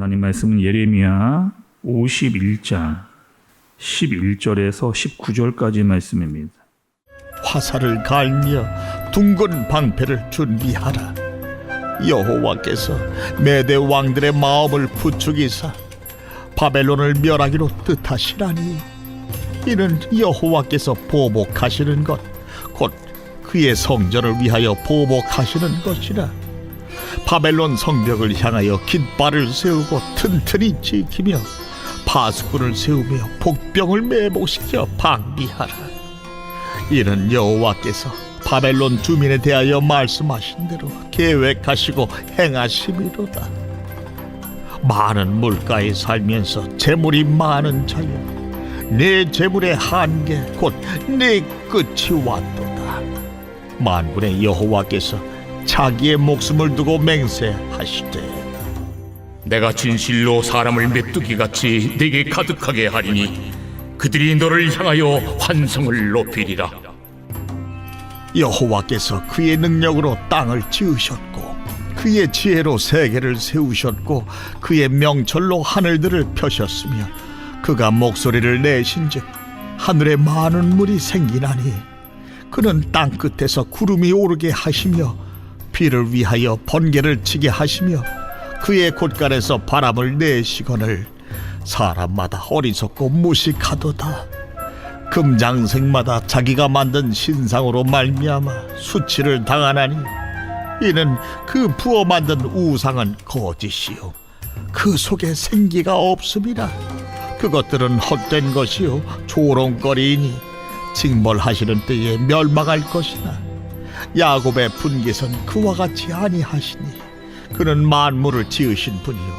하나님 말씀은 예레미야 51장 11절에서 19절까지 말씀입니다. 화살을 갈며 둥근 방패를 준비하라. 여호와께서 메대 왕들의 마음을 부추기사 바벨론을 멸하기로 뜻하시라니, 이는 여호와께서 보복하시는 것, 곧 그의 성전을 위하여 보복하시는 것이라. 바벨론 성벽을 향하여 깃발을 세우고 튼튼히 지키며 파수꾼을 세우며 복병을 매복시켜 방비하라. 이는 여호와께서 바벨론 주민에 대하여 말씀하신 대로 계획하시고 행하심이로다. 많은 물가에 살면서 재물이 많은 자여, 내 재물의 한계 곧 내 끝이 왔도다. 만군의 여호와께서 자기의 목숨을 두고 맹세하시되, 내가 진실로 사람을 메뚜기같이 네게 가득하게 하리니 그들이 너를 향하여 환성을 높이리라. 여호와께서 그의 능력으로 땅을 지으셨고 그의 지혜로 세계를 세우셨고 그의 명철로 하늘들을 펴셨으며, 그가 목소리를 내신즉 하늘에 많은 물이 생기나니, 그는 땅 끝에서 구름이 오르게 하시며 비를 위하여 번개를 치게 하시며 그의 곳간에서 바람을 내시거늘 사람마다 어리석고 무식하도다. 금장색마다 자기가 만든 신상으로 말미암아 수치를 당하나니, 이는 그 부어 만든 우상은 거짓이요 그 속에 생기가 없음이라. 그것들은 헛된 것이요 조롱거리이니 징벌하시는 때에 멸망할 것이나, 야곱의 분깃은 그와 같이 아니하시니 그는 만물을 지으신 분이요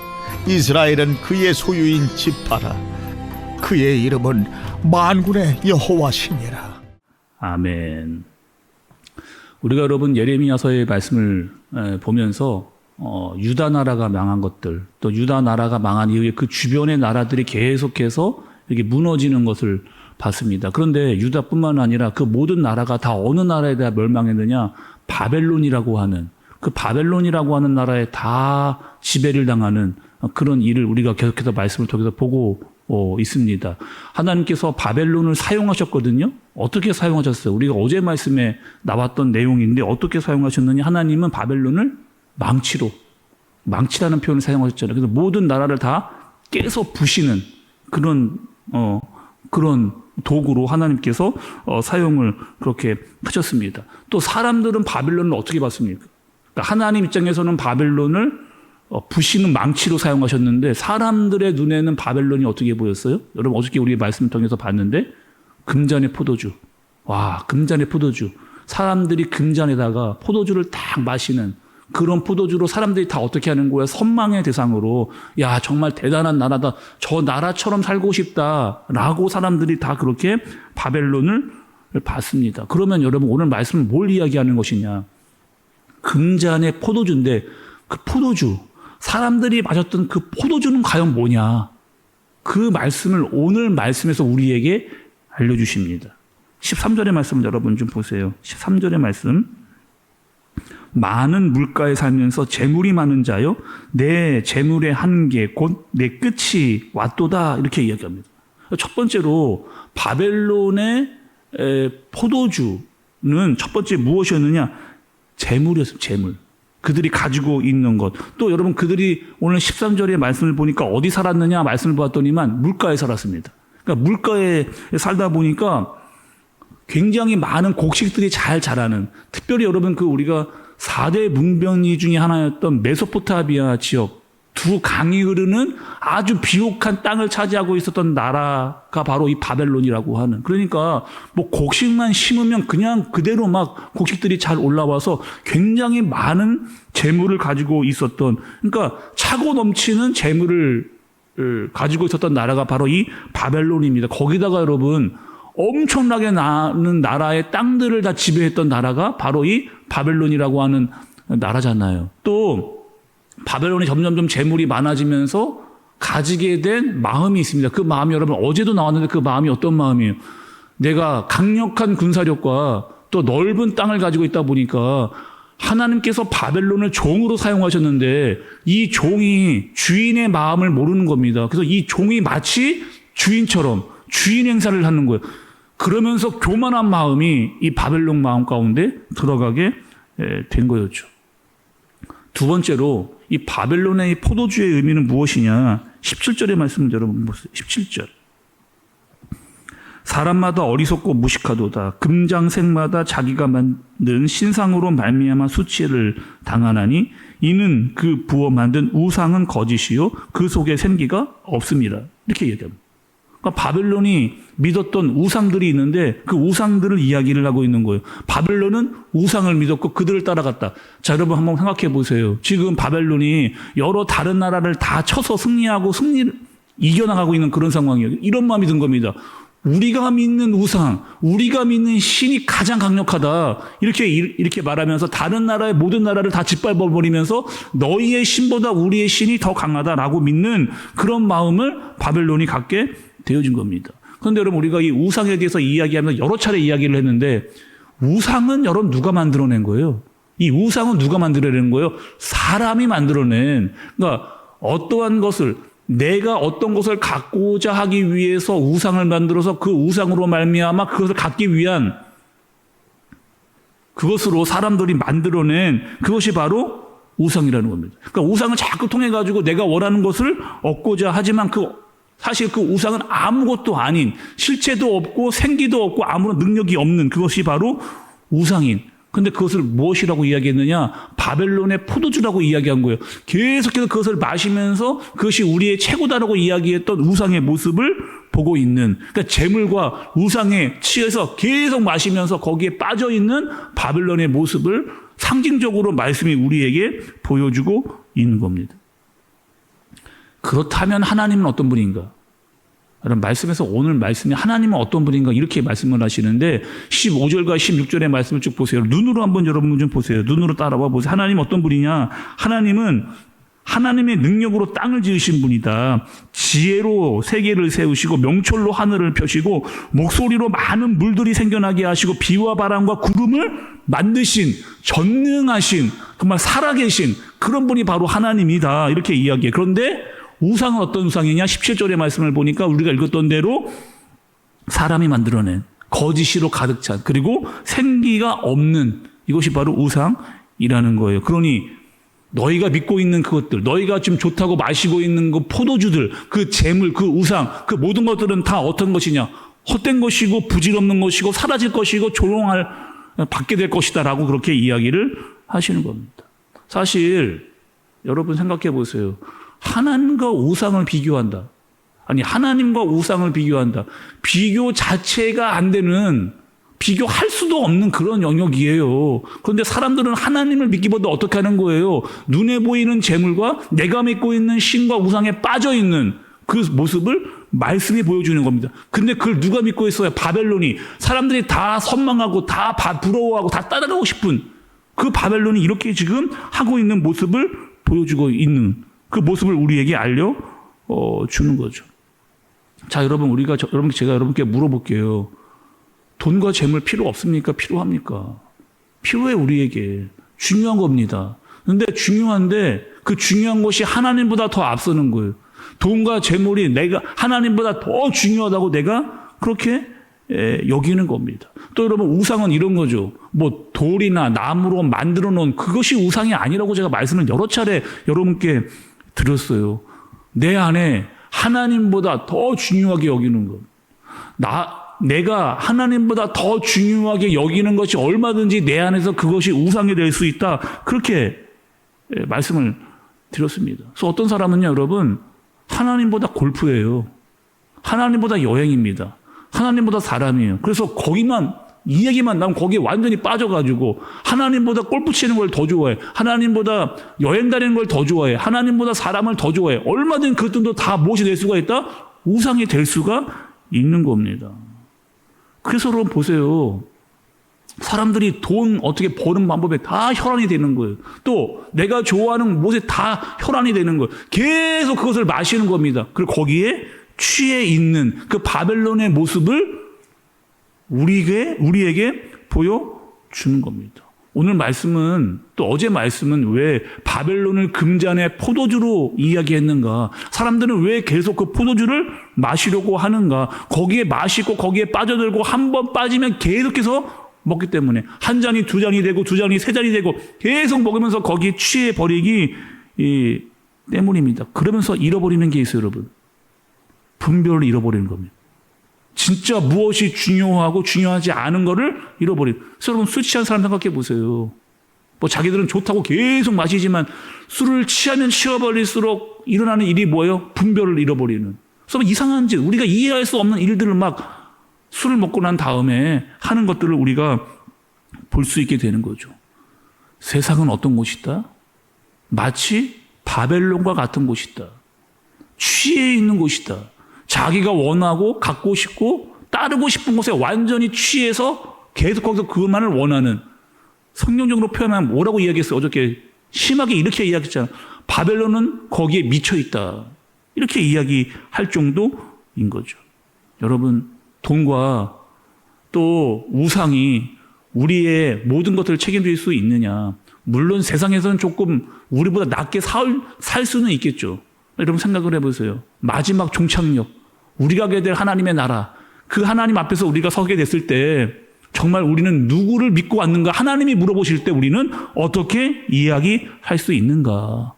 이스라엘은 그의 소유인 지파라. 그의 이름은 만군의 여호와시니라. 아멘. 우리가 여러분 예레미야서의 말씀을 보면서 유다 나라가 망한 것들, 또 유다 나라가 망한 이후에 그 주변의 나라들이 계속해서 이렇게 무너지는 것을 봤습니다. 그런데 유다뿐만 아니라 그 모든 나라가 다 어느 나라에 대해 멸망했느냐? 바벨론이라고 하는, 그 바벨론이라고 하는 나라에 다 지배를 당하는 그런 일을 우리가 계속해서 말씀을 통해서 보고 있습니다. 하나님께서 바벨론을 사용하셨거든요. 어떻게 사용하셨어요? 우리가 어제 말씀에 나왔던 내용인데 어떻게 사용하셨느냐? 하나님은 바벨론을 망치라는 표현을 사용하셨잖아요. 그래서 모든 나라를 다 깨서 부시는 그런 도구로 하나님께서 사용을 그렇게 하셨습니다. 또 사람들은 바벨론을 어떻게 봤습니까? 그러니까 하나님 입장에서는 바벨론을 부시는 망치로 사용하셨는데, 사람들의 눈에는 바벨론이 어떻게 보였어요? 여러분 어저께 우리 말씀을 통해서 봤는데, 금잔의 포도주. 와, 금잔의 포도주. 사람들이 금잔에다가 포도주를 딱 마시는 그런 포도주로 사람들이 다 어떻게 하는 거야? 선망의 대상으로, 야, 정말 대단한 나라다, 저 나라처럼 살고 싶다라고 사람들이 다 그렇게 바벨론을 봤습니다. 그러면 여러분 오늘 말씀은 뭘 이야기하는 것이냐? 금잔의 포도주인데, 그 포도주, 사람들이 마셨던 그 포도주는 과연 뭐냐? 그 말씀을 오늘 말씀에서 우리에게 알려주십니다. 13절의 말씀 여러분 좀 보세요. 13절의 말씀. 많은 물가에 살면서 재물이 많은 자요, 내 재물의 한계 곧 내 끝이 왔도다, 이렇게 이야기합니다. 첫 번째로 바벨론의 포도주는 첫 번째 무엇이었느냐? 재물이었어요. 재물. 그들이 가지고 있는 것. 또 여러분 그들이 오늘 13절의 말씀을 보니까 어디 살았느냐 말씀을 보았더니만 물가에 살았습니다. 그러니까 물가에 살다 보니까 굉장히 많은 곡식들이 잘 자라는, 특별히 여러분 그 우리가 4대 문명이 중에 하나였던 메소포타미아 지역, 두 강이 흐르는 아주 비옥한 땅을 차지하고 있었던 나라가 바로 이 바벨론이라고 하는. 그러니까 뭐 곡식만 심으면 그냥 그대로 막 곡식들이 잘 올라와서 굉장히 많은 재물을 가지고 있었던, 그러니까 차고 넘치는 재물을 가지고 있었던 나라가 바로 이 바벨론입니다. 거기다가 여러분 엄청나게 많은 나라의 땅들을 다 지배했던 나라가 바로 이 바벨론이라고 하는 나라잖아요. 또 바벨론이 점점점 재물이 많아지면서 가지게 된 마음이 있습니다. 그 마음이 여러분 어제도 나왔는데 그 마음이 어떤 마음이에요? 내가 강력한 군사력과 또 넓은 땅을 가지고 있다 보니까 하나님께서 바벨론을 종으로 사용하셨는데 이 종이 주인의 마음을 모르는 겁니다. 그래서 이 종이 마치 주인처럼 주인 행사를 하는 거예요. 그러면서 교만한 마음이 이 바벨론 마음 가운데 들어가게 된 거였죠. 두 번째로 이 바벨론의 포도주의 의미는 무엇이냐? 17절의 말씀을 여러분 보세요. 17절. 사람마다 어리석고 무식하도다. 금장색마다 자기가 만든 신상으로 말미암아 수치를 당하나니 이는 그 부어 만든 우상은 거짓이요 그 속에 생기가 없습니다. 이렇게 얘기합니다. 그러니까 바벨론이 믿었던 우상들이 있는데 그 우상들을 이야기를 하고 있는 거예요. 바벨론은 우상을 믿었고 그들을 따라갔다. 자, 여러분 한번 생각해 보세요. 지금 바벨론이 여러 다른 나라를 다 쳐서 승리하고 이겨나가고 있는 그런 상황이에요. 이런 마음이 든 겁니다. 우리가 믿는 우상, 우리가 믿는 신이 가장 강력하다. 이렇게 말하면서 다른 나라의 모든 나라를 다 짓밟아버리면서 너희의 신보다 우리의 신이 더 강하다라고 믿는 그런 마음을 바벨론이 갖게 되어진 겁니다. 그런데 여러분 우리가 이 우상에 대해서 이야기하면서 여러 차례 이야기를 했는데 우상은 여러분 누가 만들어낸 거예요? 이 우상은 누가 만들어낸 거예요? 사람이 만들어낸. 그러니까 어떠한 것을 내가 어떤 것을 갖고자 하기 위해서 우상을 만들어서 그 우상으로 말미암아 그것을 갖기 위한 그것으로 사람들이 만들어낸 그것이 바로 우상이라는 겁니다. 그러니까 우상을 자꾸 통해 가지고 내가 원하는 것을 얻고자 하지만 사실 그 우상은 아무것도 아닌 실체도 없고 생기도 없고 아무런 능력이 없는 그것이 바로 우상인. 근데 그것을 무엇이라고 이야기했느냐? 바벨론의 포도주라고 이야기한 거예요. 계속해서 그것을 마시면서 그것이 우리의 최고다라고 이야기했던 우상의 모습을 보고 있는, 그러니까 재물과 우상에 취해서 계속 마시면서 거기에 빠져 있는 바벨론의 모습을 상징적으로 말씀이 우리에게 보여주고 있는 겁니다. 그렇다면 하나님은 어떤 분인가? 여러분 말씀에서 오늘 말씀이 하나님은 어떤 분인가 이렇게 말씀을 하시는데 15절과 16절의 말씀을 쭉 보세요. 눈으로 한번 여러분 좀 보세요. 눈으로 따라와 보세요. 하나님은 어떤 분이냐? 하나님은 하나님의 능력으로 땅을 지으신 분이다. 지혜로 세계를 세우시고 명철로 하늘을 펴시고 목소리로 많은 물들이 생겨나게 하시고 비와 바람과 구름을 만드신 전능하신 정말 살아계신 그런 분이 바로 하나님이다. 이렇게 이야기해요. 그런데 우상은 어떤 우상이냐? 17절의 말씀을 보니까 우리가 읽었던 대로 사람이 만들어낸 거짓으로 가득 찬 그리고 생기가 없는 이것이 바로 우상이라는 거예요. 그러니 너희가 믿고 있는 그것들, 너희가 지금 좋다고 마시고 있는 그 포도주들, 그 재물, 그 우상, 그 모든 것들은 다 어떤 것이냐? 헛된 것이고 부질없는 것이고 사라질 것이고 받게 될 것이다라고 그렇게 이야기를 하시는 겁니다. 사실 여러분 생각해 보세요. 하나님과 우상을 비교한다. 아니 하나님과 우상을 비교한다. 비교 자체가 안 되는 비교할 수도 없는 그런 영역이에요. 그런데 사람들은 하나님을 믿기보다 어떻게 하는 거예요? 눈에 보이는 재물과 내가 믿고 있는 신과 우상에 빠져 있는 그 모습을 말씀이 보여주는 겁니다. 근데 그걸 누가 믿고 있어요? 바벨론이. 사람들이 다 선망하고 다 부러워하고 다 따라가고 싶은 그 바벨론이 이렇게 지금 하고 있는 모습을 보여주고 있는 그 모습을 우리에게 알려주는 거죠. 자, 여러분, 제가 여러분께 물어볼게요. 돈과 재물 필요 없습니까? 필요합니까? 필요해, 우리에게. 중요한 겁니다. 근데 중요한데 그 중요한 것이 하나님보다 더 앞서는 거예요. 돈과 재물이 하나님보다 더 중요하다고 내가 그렇게 여기는 겁니다. 또 여러분 우상은 이런 거죠. 뭐 돌이나 나무로 만들어 놓은 그것이 우상이 아니라고 제가 말씀을 여러 차례 여러분께 드렸어요. 내 안에 하나님보다 더 중요하게 여기는 것. 내가 하나님보다 더 중요하게 여기는 것이 얼마든지 내 안에서 그것이 우상이 될 수 있다. 그렇게 말씀을 드렸습니다. 그래서 어떤 사람은요, 여러분, 하나님보다 골프예요. 하나님보다 여행입니다. 하나님보다 사람이에요. 그래서 이 얘기만 나오면 거기에 완전히 빠져가지고 하나님보다 골프 치는 걸 더 좋아해. 하나님보다 여행 다니는 걸 더 좋아해. 하나님보다 사람을 더 좋아해. 얼마든 그것도 다 무엇이 될 수가 있다? 우상이 될 수가 있는 겁니다. 그래서 여러분 보세요. 사람들이 돈 어떻게 버는 방법에 다 혈안이 되는 거예요. 또 내가 좋아하는 무엇에 다 혈안이 되는 거예요. 계속 그것을 마시는 겁니다. 그리고 거기에 취해 있는 그 바벨론의 모습을 우리에게 보여주는 겁니다. 오늘 말씀은 또 어제 말씀은 왜 바벨론을 금잔의 포도주로 이야기했는가? 사람들은 왜 계속 그 포도주를 마시려고 하는가? 거기에 마시고 거기에 빠져들고 한 번 빠지면 계속해서 먹기 때문에 한 잔이 두 잔이 되고 두 잔이 세 잔이 되고 계속 먹으면서 거기에 취해 버리기 때문입니다. 그러면서 잃어버리는 게 있어요, 여러분. 분별을 잃어버리는 겁니다. 진짜 무엇이 중요하고 중요하지 않은 거를 잃어버리는. 그래서 여러분 술 취한 사람 생각해 보세요. 뭐 자기들은 좋다고 계속 마시지만 술을 취하면 취해버릴수록 일어나는 일이 뭐예요? 분별을 잃어버리는. 그래서 이상한 짓, 우리가 이해할 수 없는 일들을 막 술을 먹고 난 다음에 하는 것들을 우리가 볼 수 있게 되는 거죠. 세상은 어떤 곳이다? 마치 바벨론과 같은 곳이다. 취해 있는 곳이다. 자기가 원하고 갖고 싶고 따르고 싶은 곳에 완전히 취해서 계속 거기서 그것만을 원하는, 성경적으로 표현하면 뭐라고 이야기했어요? 어저께 심하게 이렇게 이야기했잖아. 바벨론은 거기에 미쳐 있다. 이렇게 이야기할 정도인 거죠. 여러분, 돈과 또 우상이 우리의 모든 것들을 책임질 수 있느냐? 물론 세상에서는 조금 우리보다 낮게 살 수는 있겠죠. 여러분 생각을 해보세요. 마지막 종착역, 우리가 가게 될 하나님의 나라, 그 하나님 앞에서 우리가 서게 됐을 때 정말 우리는 누구를 믿고 왔는가? 하나님이 물어보실 때 우리는 어떻게 이야기할 수 있는가?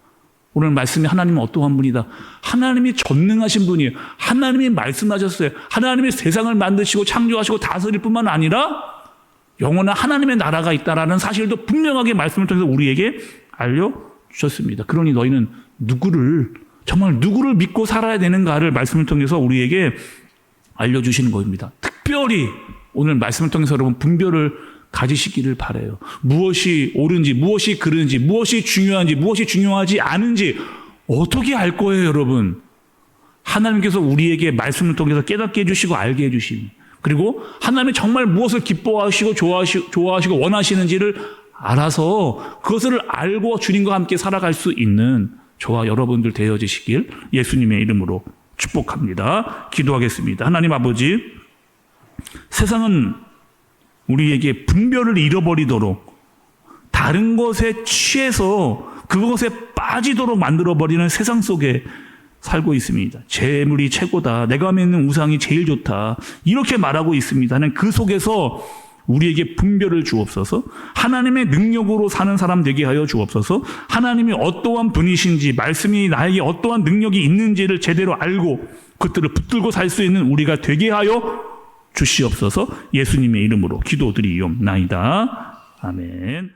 오늘 말씀에 하나님은 어떠한 분이다? 하나님이 전능하신 분이에요. 하나님이 말씀하셨어요. 하나님이 세상을 만드시고 창조하시고 다스릴 뿐만 아니라 영원한 하나님의 나라가 있다라는 사실도 분명하게 말씀을 통해서 우리에게 알려주셨습니다. 그러니 너희는 정말 누구를 믿고 살아야 되는가를 말씀을 통해서 우리에게 알려주시는 것입니다. 특별히 오늘 말씀을 통해서 여러분 분별을 가지시기를 바라요. 무엇이 옳은지, 무엇이 그른지, 무엇이 중요한지, 무엇이 중요하지 않은지 어떻게 알 거예요, 여러분? 하나님께서 우리에게 말씀을 통해서 깨닫게 해주시고 알게 해주시니, 그리고 하나님이 정말 무엇을 기뻐하시고 좋아하시고 원하시는지를 알아서 그것을 알고 주님과 함께 살아갈 수 있는 저와 여러분들 되어지시길 예수님의 이름으로 축복합니다. 기도하겠습니다. 하나님 아버지, 세상은 우리에게 분별을 잃어버리도록 다른 것에 취해서 그것에 빠지도록 만들어버리는 세상 속에 살고 있습니다. 재물이 최고다. 내가 믿는 우상이 제일 좋다. 이렇게 말하고 있습니다. 하나님, 그 속에서 우리에게 분별을 주옵소서. 하나님의 능력으로 사는 사람 되게 하여 주옵소서. 하나님이 어떠한 분이신지, 말씀이 나에게 어떠한 능력이 있는지를 제대로 알고 그것들을 붙들고 살 수 있는 우리가 되게 하여 주시옵소서. 예수님의 이름으로 기도드리옵나이다. 아멘.